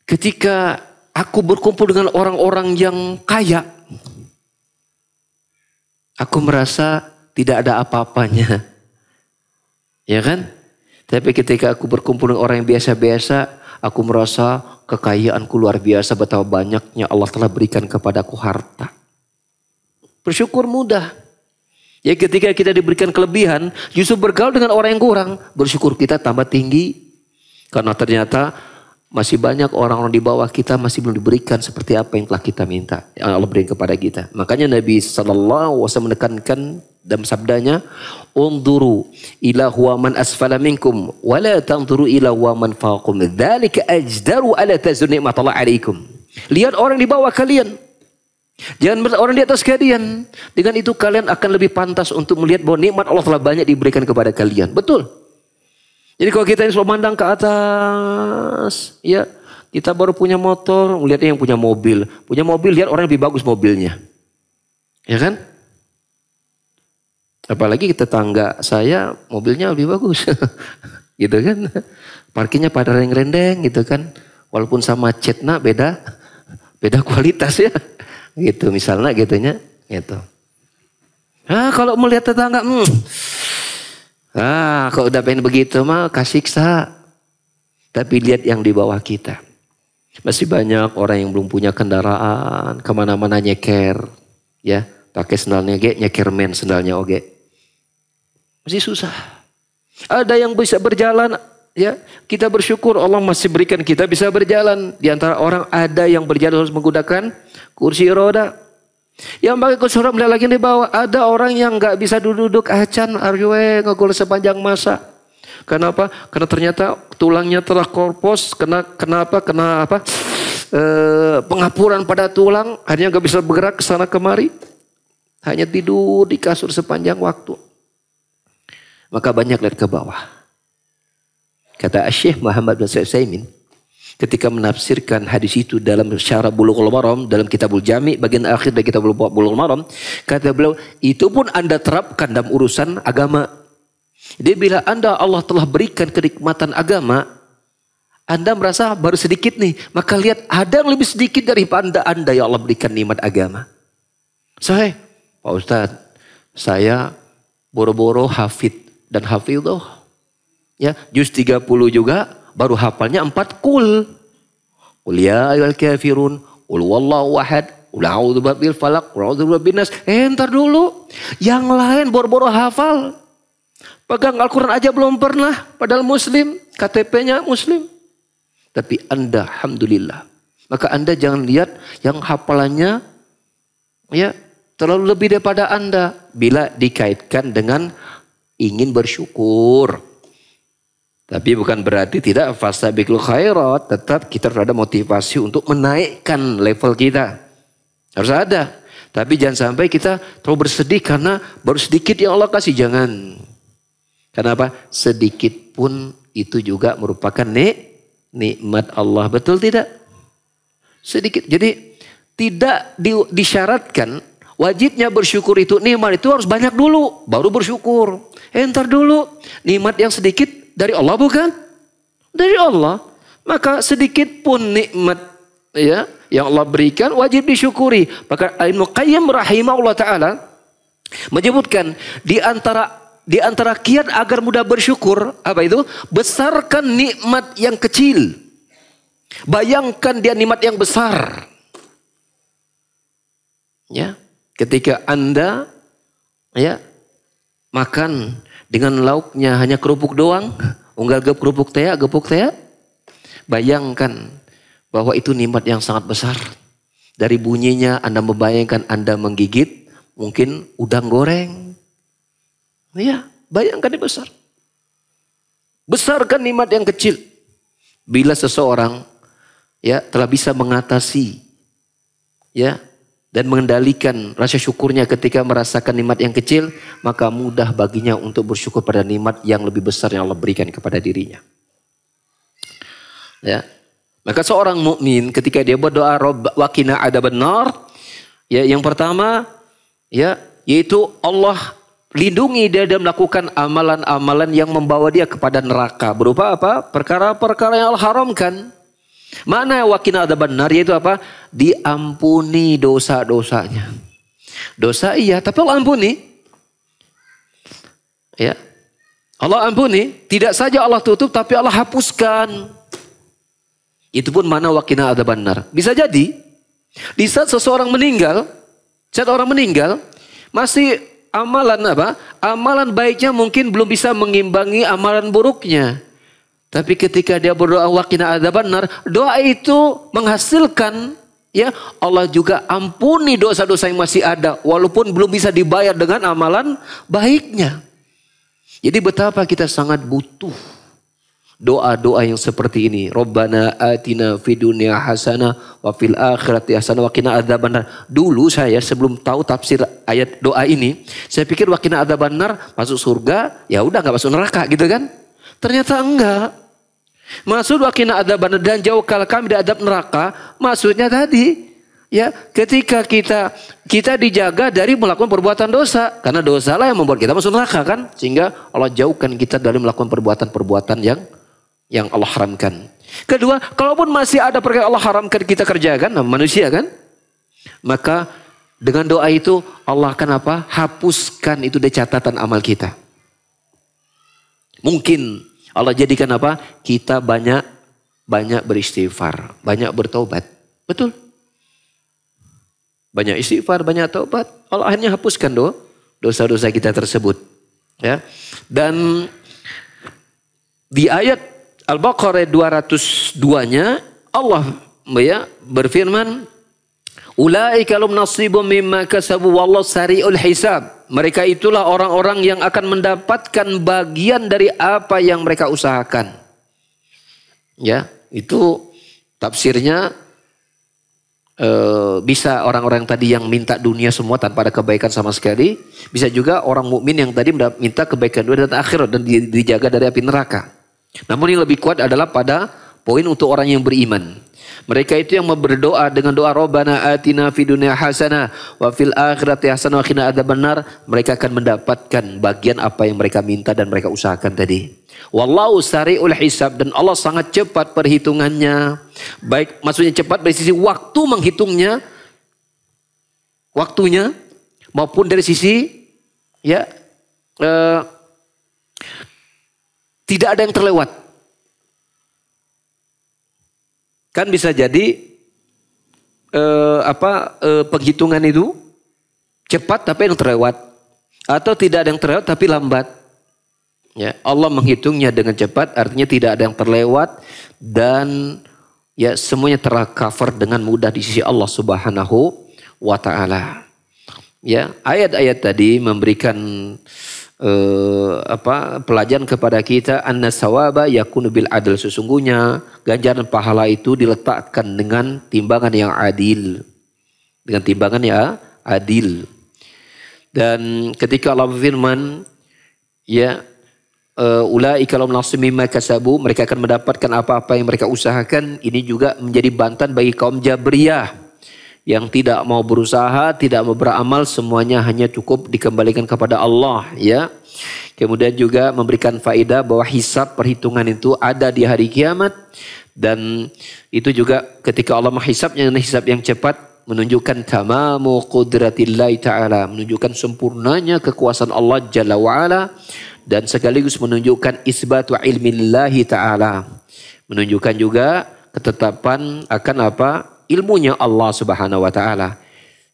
Ketika aku berkumpul dengan orang-orang yang kaya, aku merasa tidak ada apa-apanya. Ya kan? Tapi ketika aku berkumpul dengan orang yang biasa-biasa, aku merasa kekayaanku luar biasa, betapa banyaknya Allah telah berikan kepadaku harta. Bersyukur mudah. Ya, ketika kita diberikan kelebihan, justru bergaul dengan orang yang kurang, bersyukur kita tambah tinggi. Karena ternyata masih banyak orang-orang di bawah kita masih belum diberikan seperti apa yang telah kita minta, yang Allah berikan kepada kita. Makanya Nabi SAW menekankan dalam sabdanya, "Unduru ila huwa man asfala minkum, wa la tanzuru ila huwa man fawqakum. Dzalika ajdaru ala tazunni ni'matallahi 'alaikum." Lihat orang di bawah kalian. Jangan melihat orang di atas kalian. Dengan itu kalian akan lebih pantas untuk melihat bahwa nikmat Allah telah banyak diberikan kepada kalian. Betul. Jadi kalau kita selalu mandang ke atas, ya, kita baru punya motor, melihat yang punya mobil. Punya mobil, lihat orang lebih bagus mobilnya. Ya kan? Apalagi tetangga saya mobilnya lebih bagus. Gitu kan? Parkirnya pada rendeng gitu kan. Walaupun sama catnya beda kualitas ya. Gitu misalnya gitunya, gitu. Nah, kalau melihat tetangga, kalau udah pengen begitu mah kasih siksa. Tapi lihat yang di bawah kita. Masih banyak orang yang belum punya kendaraan, kemana-mana nyeker, ya, pakai sendalnya nyeker men sendalnya oge. Masih susah. Ada yang bisa berjalan, ya, kita bersyukur Allah masih berikan kita bisa berjalan. Di antara orang ada yang berjalan harus menggunakan kursi roda. Yang pakai kursi roda melihat lagi di bawah. Ada orang yang nggak bisa duduk acan arjwe ngegol sepanjang masa. Kenapa? Karena ternyata tulangnya telah korpos. Kenapa? Pengapuran pada tulang. Hanya nggak bisa bergerak ke sana kemari. Hanya tidur di kasur sepanjang waktu. Maka banyak lihat ke bawah. Kata Syekh Muhammad bin Utsaimin ketika menafsirkan hadis itu dalam Syarah Bulughul Maram dalam Kitabul Jami' bagian akhir dari Kitabul Bulughul Maram, kata beliau, itu pun Anda terapkan dalam urusan agama. Jadi bila Allah telah berikan kenikmatan agama, Anda merasa baru sedikit nih, maka lihat ada yang lebih sedikit daripada Anda yang Allah berikan nikmat agama. Saya, Pak Ustadz, saya boro-boro hafid dan hafidhoh. Ya, juz 30 juga baru hafalnya 4 kul. Qul ya ayyuhal kafirun, qul wallahu ahad, qul a'udzu birabbil falaq, qul a'udzu birabbin nas. Entar dulu. Yang lain boro-boro hafal. Pegang Al-Qur'an aja belum pernah, padahal muslim, KTP-nya muslim. Tapi Anda alhamdulillah. Maka Anda jangan lihat yang hafalannya ya terlalu lebih daripada Anda bila dikaitkan dengan ingin bersyukur. Tapi bukan berarti tidak fastabiqul khairat, tetap kita harus ada motivasi untuk menaikkan level kita. Harus ada. Tapi jangan sampai kita terlalu bersedih karena baru sedikit yang Allah kasih, jangan. Kenapa? Sedikit pun itu juga merupakan nikmat Allah. Betul tidak? Sedikit. Jadi tidak disyaratkan wajibnya bersyukur itu nikmat itu harus banyak dulu baru bersyukur. Entar dulu nikmat yang sedikit dari Allah bukan? Dari Allah. Maka sedikit pun nikmat ya yang Allah berikan wajib disyukuri. Maka Ibnu Qayyim rahimahullah taala menyebutkan di antara kiat agar mudah bersyukur apa itu? Besarkan nikmat yang kecil. Bayangkan dia nikmat yang besar. Ya, ketika Anda ya makan dengan lauknya hanya kerupuk doang, unggal kerupuk teh, bayangkan bahwa itu nikmat yang sangat besar. Dari bunyinya Anda membayangkan Anda menggigit mungkin udang goreng. Ya, bayangkan ini besar. Besarkan nikmat yang kecil. Bila seseorang ya telah bisa mengatasi ya dan mengendalikan rasa syukurnya ketika merasakan nikmat yang kecil, maka mudah baginya untuk bersyukur pada nikmat yang lebih besar yang Allah berikan kepada dirinya. Ya. Maka seorang mukmin ketika dia berdoa Rabb waqina adzabannar, ya yang pertama ya yaitu Allah lindungi dia dan melakukan amalan-amalan yang membawa dia kepada neraka. Berupa apa? Perkara-perkara yang Allah haramkan. Mana waqina adzabannar yaitu apa? Diampuni dosa-dosanya. Dosa iya, tapi Allah ampuni. Ya. Allah ampuni, tidak saja Allah tutup tapi Allah hapuskan. Itu pun mana waqina adzabannar. Bisa jadi di saat seseorang meninggal, masih amalan apa? Amalan baiknya mungkin belum bisa mengimbangi amalan buruknya. Tapi ketika dia berdoa waqina adzabannar, doa itu menghasilkan ya Allah juga ampuni dosa-dosa yang masih ada walaupun belum bisa dibayar dengan amalan baiknya. Jadi betapa kita sangat butuh doa-doa yang seperti ini. Rabbana atina fid dunya hasanah wa fil akhirati hasanah wa qina adzabannar. Dulu saya sebelum tahu tafsir ayat doa ini, saya pikir wa qina adzabannar masuk surga, ya udah enggak masuk neraka gitu kan? Ternyata enggak. Maksud waqina adzabannar dan jauhkanlah kami dari adab neraka, maksudnya tadi ya ketika kita dijaga dari melakukan perbuatan dosa, karena dosa lah yang membuat kita masuk neraka kan, sehingga Allah jauhkan kita dari melakukan perbuatan-perbuatan yang Allah haramkan. Kedua, kalaupun masih ada perkara Allah haramkan kita kerjakan, manusia kan, maka dengan doa itu Allah akan apa? Hapuskan itu dari catatan amal kita. Mungkin Allah jadikan apa? Kita banyak beristighfar, banyak bertobat. Betul. Banyak istighfar, banyak taubat. Allah akhirnya hapuskan dosa-dosa kita tersebut. Ya. Dan di ayat Al-Baqarah 202-nya Allah ya berfirman, Ulaika lahum nasibum mimma kasabu wallahu sari'ul hisab. Mereka itulah orang-orang yang akan mendapatkan bagian dari apa yang mereka usahakan. Ya, itu tafsirnya bisa orang-orang tadi yang minta dunia semua tanpa ada kebaikan sama sekali. Bisa juga orang mukmin yang tadi minta kebaikan dunia dan akhirat dan dijaga dari api neraka. Namun yang lebih kuat adalah pada poin untuk orang yang beriman. Mereka itu yang berdoa dengan doa Rabbana atina fid dunya hasanah wa fil akhirati hasanah wa qina adzabannar. Mereka akan mendapatkan bagian apa yang mereka minta dan mereka usahakan tadi. Wallahu sari'ul hisab, dan Allah sangat cepat perhitungannya. Baik, maksudnya cepat dari sisi waktu menghitungnya, waktunya, maupun dari sisi ya tidak ada yang terlewat. Kan bisa jadi penghitungan itu cepat tapi yang terlewat, atau tidak ada yang terlewat tapi lambat. Ya, Allah menghitungnya dengan cepat, artinya tidak ada yang terlewat dan ya semuanya tercover dengan mudah di sisi Allah Subhanahu wa taala. Ya, ayat-ayat tadi memberikan pelajaran kepada kita, anna sawaba yakunu bil adl, sesungguhnya ganjaran pahala itu diletakkan dengan timbangan yang adil. Dengan timbangan yang adil. Dan ketika Allah berfirman, ya ulaika lahum nasibun mimma kasabu, mereka akan mendapatkan apa-apa yang mereka usahakan. Ini juga menjadi bantahan bagi kaum Jabriyah yang tidak mau berusaha, tidak mau beramal, semuanya hanya cukup dikembalikan kepada Allah, ya. Kemudian juga memberikan faedah bahwa hisab, perhitungan itu ada di hari kiamat, dan itu juga ketika Allah menghisabnya dengan hisab yang cepat, menunjukkan tamamu qudratillahi ta'ala, menunjukkan sempurnanya kekuasaan Allah Jalla wa'ala, dan sekaligus menunjukkan isbatu ilmillahi ta'ala, menunjukkan juga ketetapan akan apa? Ilmunya Allah Subhanahu wa taala.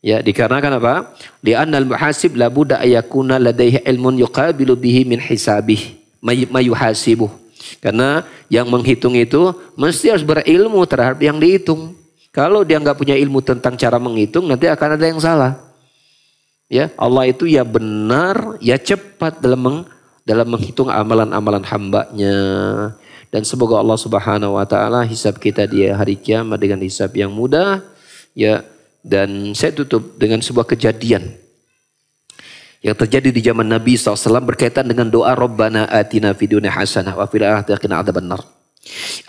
Ya, dikarenakan apa? Li'annal muhasib la budda ayakuna ladaihi ilmun yuqabilu bihi min hisabih ma yuhasibuh. Karena yang menghitung itu mesti harus berilmu terhadap yang dihitung. Kalau dia nggak punya ilmu tentang cara menghitung, nanti akan ada yang salah. Ya, Allah itu ya benar, ya cepat dalam menghitung amalan-amalan hambanya. Dan semoga Allah Subhanahu wa taala hisab kita di hari kiamat dengan hisab yang mudah, ya. Dan saya tutup dengan sebuah kejadian yang terjadi di zaman Nabi SAW berkaitan dengan doa Rabbana atina fid dunya hasanah wa fil akhirati qina adzabannar.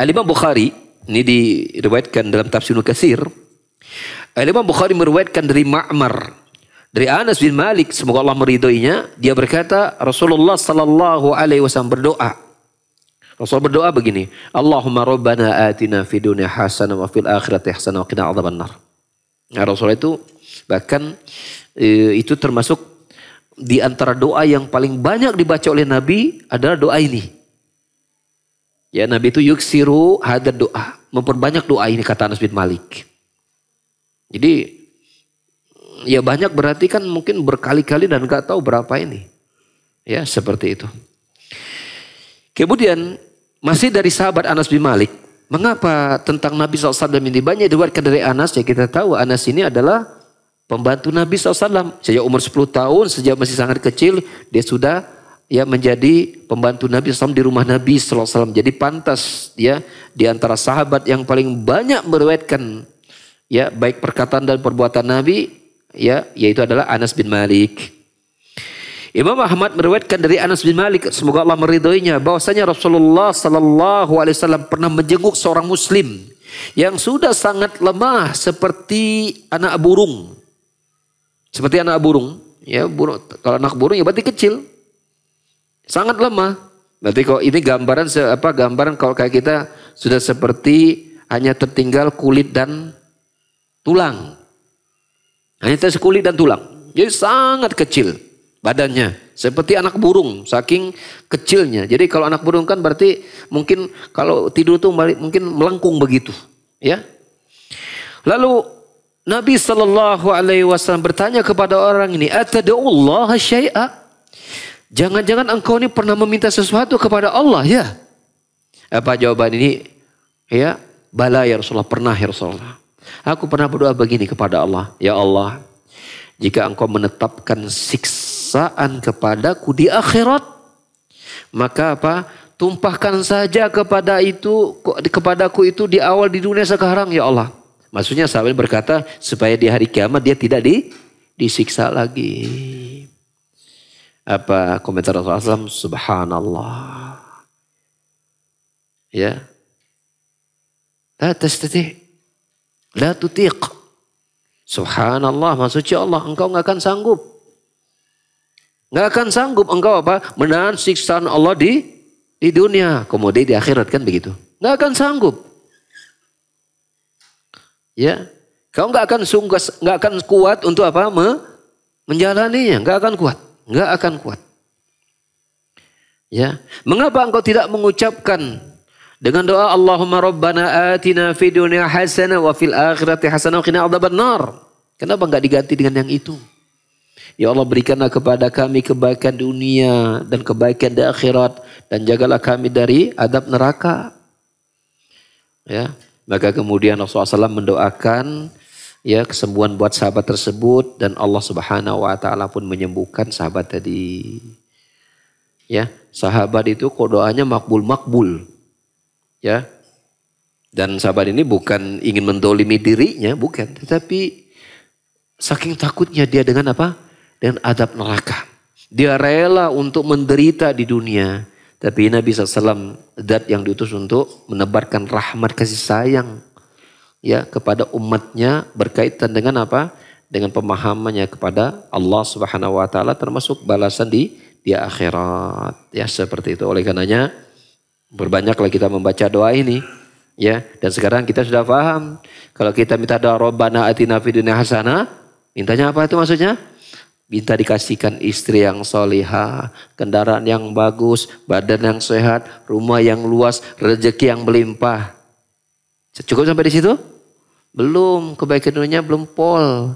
Al-Imam Bukhari, ini diriwayatkan dalam tafsir Ibnu Katsir. Al-Imam Bukhari meriwayatkan dari Ma'mar, dari Anas bin Malik, semoga Allah meridhoinya, dia berkata Rasulullah sallallahu alaihi wasallam berdoa. Rasul berdoa begini, Allahumma rabbana atina fid dunya hasanah wa fil akhirati hasanah wa qina adzabannar. Nah, Rasul itu bahkan itu termasuk di antara doa yang paling banyak dibaca oleh Nabi adalah doa ini. Ya, Nabi itu yuksiru hadad doa, memperbanyak doa ini, kata Anas bin Malik. Jadi ya banyak berarti kan mungkin berkali-kali dan nggak tahu berapa ini. Ya, seperti itu. Kemudian masih dari sahabat Anas bin Malik. Mengapa tentang Nabi SAW ini banyak diriwayatkan dari Anas? Ya, kita tahu Anas ini adalah pembantu Nabi SAW. Sejak umur 10 tahun, sejak masih sangat kecil, dia sudah ya menjadi pembantu Nabi SAW di rumah Nabi SAW. Jadi pantas dia di antara sahabat yang paling banyak meriwayatkan ya baik perkataan dan perbuatan Nabi, ya, yaitu adalah Anas bin Malik. Imam Ahmad meriwayatkan dari Anas bin Malik, semoga Allah meridhoinya, bahwasanya Rasulullah sallallahu alaihi wasallam pernah menjenguk seorang muslim yang sudah sangat lemah seperti anak burung. Seperti anak burung, ya, burung, kalau anak burung ya berarti kecil. Sangat lemah. Berarti kalau ini gambaran kalau kayak kita sudah seperti hanya tertinggal kulit dan tulang. Hanya tertinggal kulit dan tulang. Jadi sangat kecil badannya, seperti anak burung, saking kecilnya. Jadi kalau anak burung kan berarti mungkin kalau tidur tuh mungkin melengkung begitu, ya. Lalu Nabi Shallallahu Alaihi Wasallam bertanya kepada orang ini, atad'ullaha syai'a? Jangan-jangan engkau ini pernah meminta sesuatu kepada Allah, ya? Apa jawaban ini? Ya, bala ya Rasulullah, pernah ya Rasulullah. Aku pernah berdoa begini kepada Allah, ya Allah, jika engkau menetapkan siksaan kepadaku di akhirat, maka apa? Tumpahkan saja kepadaku itu di awal di dunia sekarang, ya Allah. Maksudnya sahabat berkata supaya di hari kiamat dia tidak disiksa lagi. Apa komentar Rasulullah SAW? Subhanallah. Ya. La tastati'. La tutiq. Subhanallah, maksudnya Allah, engkau nggak akan sanggup. Nggak akan sanggup engkau apa? Menahan siksaan Allah di dunia. Kemudian di akhirat kan begitu. Nggak akan sanggup. Ya, kau nggak akan kuat untuk apa? Menjalaninya, nggak akan kuat. Nggak akan kuat. Ya, mengapa engkau tidak mengucapkan dengan doa Allahumma rabbana atina fid dunya hasanah wa fil akhirati hasanah wa qina adzabannar? Kenapa enggak diganti dengan yang itu? Ya Allah, berikanlah kepada kami kebaikan dunia dan kebaikan di akhirat, dan jagalah kami dari adab neraka. Ya, maka kemudian Rasulullah SAW mendoakan ya kesembuhan buat sahabat tersebut, dan Allah Subhanahu wa taala pun menyembuhkan sahabat tadi. Ya, sahabat itu kok doanya makbul. Ya. Dan sahabat ini bukan ingin mendolimi dirinya, bukan, tetapi saking takutnya dia dengan apa? Dengan adab neraka. Dia rela untuk menderita di dunia, Tapi Nabi SAW zat yang diutus untuk menebarkan rahmat kasih sayang ya kepada umatnya berkaitan dengan apa? Dengan pemahamannya kepada Allah Subhanahu wa taala termasuk balasan di akhirat. Ya seperti itu. Oleh karenanya berbanyaklah kita membaca doa ini. Ya, dan sekarang kita sudah paham kalau kita minta doa Rabbana atina fid dunya hasanah, mintanya apa itu maksudnya? Minta dikasihkan istri yang solihah, kendaraan yang bagus, badan yang sehat, rumah yang luas, rezeki yang melimpah. Cukup sampai di situ? Belum, kebaikan dunia belum pol.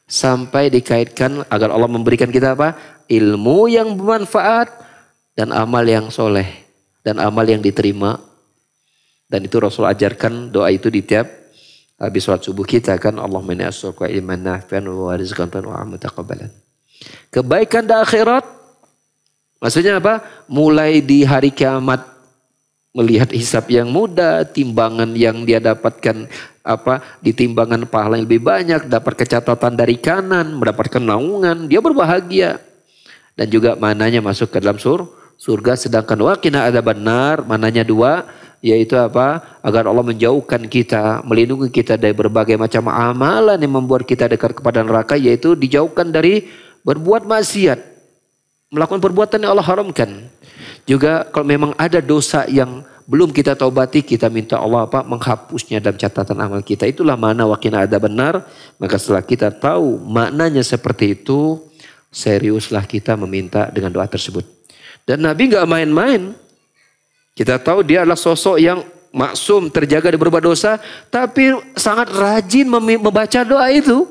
Sampai dikaitkan agar Allah memberikan kita apa? Ilmu yang bermanfaat dan amal yang soleh. Dan amal yang diterima. Dan itu Rasul ajarkan doa itu di tiap habis sholat subuh kita kan. Allahumma inni as'aluka ilman nafi'an wa rizqan wa mutaqabbalan. Kebaikan di akhirat maksudnya apa? Mulai di hari kiamat melihat hisab yang mudah, timbangan yang dia dapatkan apa? Di timbangan pahala yang lebih banyak, dapat kecatatan dari kanan, mendapatkan naungan, dia berbahagia. Dan juga mananya masuk ke dalam surga, sedangkan waqina adzabannar mananya dua, yaitu apa? Agar Allah menjauhkan kita, melindungi kita dari berbagai macam amalan yang membuat kita dekat kepada neraka, yaitu dijauhkan dari berbuat maksiat, melakukan perbuatan yang Allah haramkan. Juga kalau memang ada dosa yang belum kita taubati, kita minta Allah apa? Menghapusnya dalam catatan amal kita. Itulah makna waqina adzabannar. Maka setelah kita tahu maknanya seperti itu, seriuslah kita meminta dengan doa tersebut. Dan Nabi nggak main-main. Kita tahu dia adalah sosok yang maksum, terjaga dari berbuat dosa, tapi sangat rajin membaca doa itu.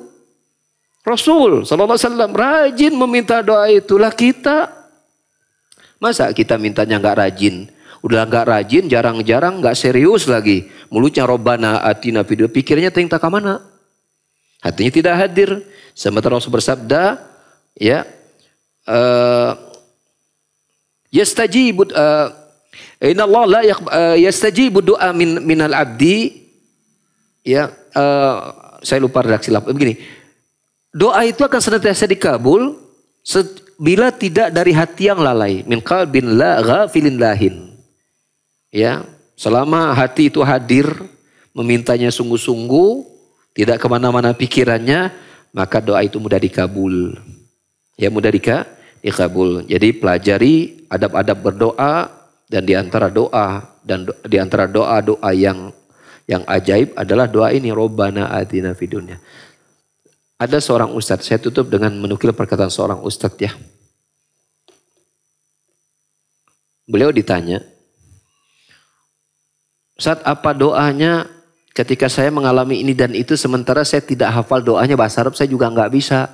Rasul sallallahu alaihi wasallam rajin meminta doa itulah kita. Masa kita mintanya nggak rajin? Udah nggak rajin, jarang-jarang, nggak serius lagi. Mulutnya Rabbana atina fid dunya, pikirnya tentang ke mana? Hatinya tidak hadir. Sementara Rasul bersabda, ya, yastajibu inna Allah la yastajibu doa minal abdi. Ya, saya lupa redaksi begini. Doa itu akan senantiasa dikabul bila tidak dari hati yang lalai. Min qalbin la ghafilin lahin. Ya, selama hati itu hadir, memintanya sungguh-sungguh, tidak kemana-mana pikirannya, maka doa itu mudah dikabul. Ya, mudah dikabul. Jadi pelajari adab-adab berdoa, dan di antara doa yang ajaib adalah doa ini, Rabbana atina fid dunya. Ada seorang ustadz, saya tutup dengan menukil perkataan seorang ustadz ya. Beliau ditanya, Ustadz, apa doanya ketika saya mengalami ini dan itu, sementara saya tidak hafal doanya bahasa Arab, saya juga nggak bisa.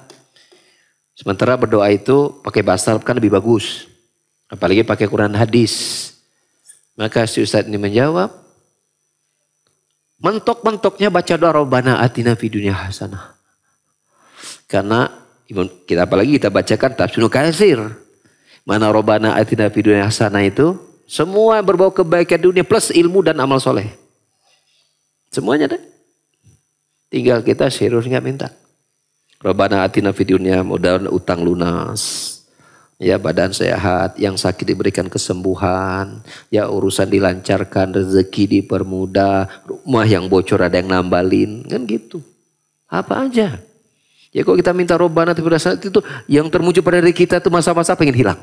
Sementara berdoa itu pakai bahasa Arab kan lebih bagus. Apalagi pakai Quran hadis. Maka si Ustadz ini menjawab, mentok-mentoknya baca doa Rabbana atina fid dunya hasanah. Karena kita apalagi kita bacakan tafsir Ibnu Katsir. Mana Rabbana atina fid dunya hasanah itu semua berbau kebaikan dunia plus ilmu dan amal soleh. Semuanya deh. Tinggal kita serius nggak minta. Rabbana atina fid dunya, mudah utang lunas. Ya, badan sehat, yang sakit diberikan kesembuhan, ya urusan dilancarkan, rezeki dipermudah, rumah yang bocor ada yang nambalin, kan gitu. Apa aja. Ya kalau kita minta Rabbana atina fid dunya itu yang termuncul pada diri kita itu masa-masa pengen hilang.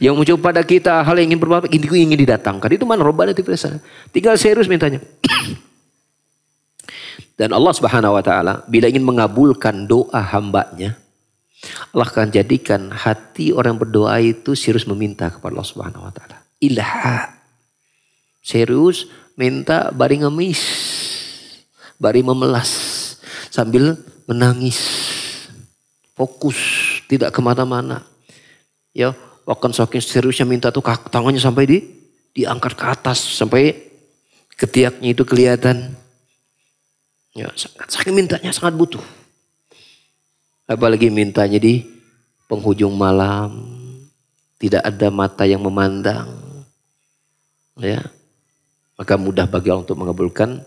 Yang muncul pada kita hal yang ingin didatangkan itu mana Rabbana atina fid dunya. Tinggal serius mintanya. Dan Allah Subhanahu wa taala bila ingin mengabulkan doa hambanya, Allah akan jadikan hati orang berdoa itu serius meminta kepada Allah Subhanahu wa taala. Ilha. Serius minta bari ngemis, bari memelas sambil menangis. Fokus, tidak kemana-mana. Ya, bahkan saking seriusnya minta tuh tangannya sampai diangkat ke atas sampai ketiaknya itu kelihatan. Ya, saking mintanya sangat butuh. Apalagi mintanya di penghujung malam, tidak ada mata yang memandang, ya, maka mudah bagi Allah untuk mengabulkan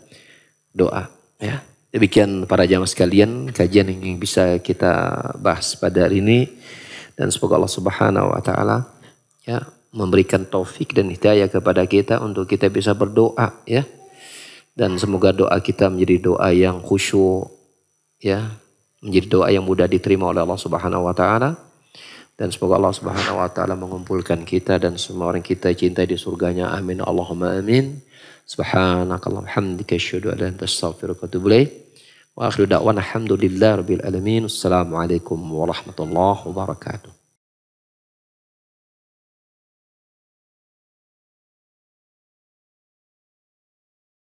doa. Ya, demikian para jamaah sekalian kajian yang bisa kita bahas pada hari ini, dan semoga Allah Subhanahu Wa Taala ya memberikan taufik dan hidayah kepada kita untuk kita bisa berdoa ya. Dan semoga doa kita menjadi doa yang khusyuk ya, menjadi doa yang mudah diterima oleh Allah Subhanahu wa taala. Dan semoga Allah Subhanahu wa taala mengumpulkan kita dan semua orang kita cintai di surganya. Amin Allahumma amin. Subhanakallahumma hamdika asyhadu an la ilaha illa anta astaghfiruka wa atubu ilaik. Wa akhiru da'wana alhamdulillahi rabbil alamin. Assalamualaikum warahmatullahi wabarakatuh.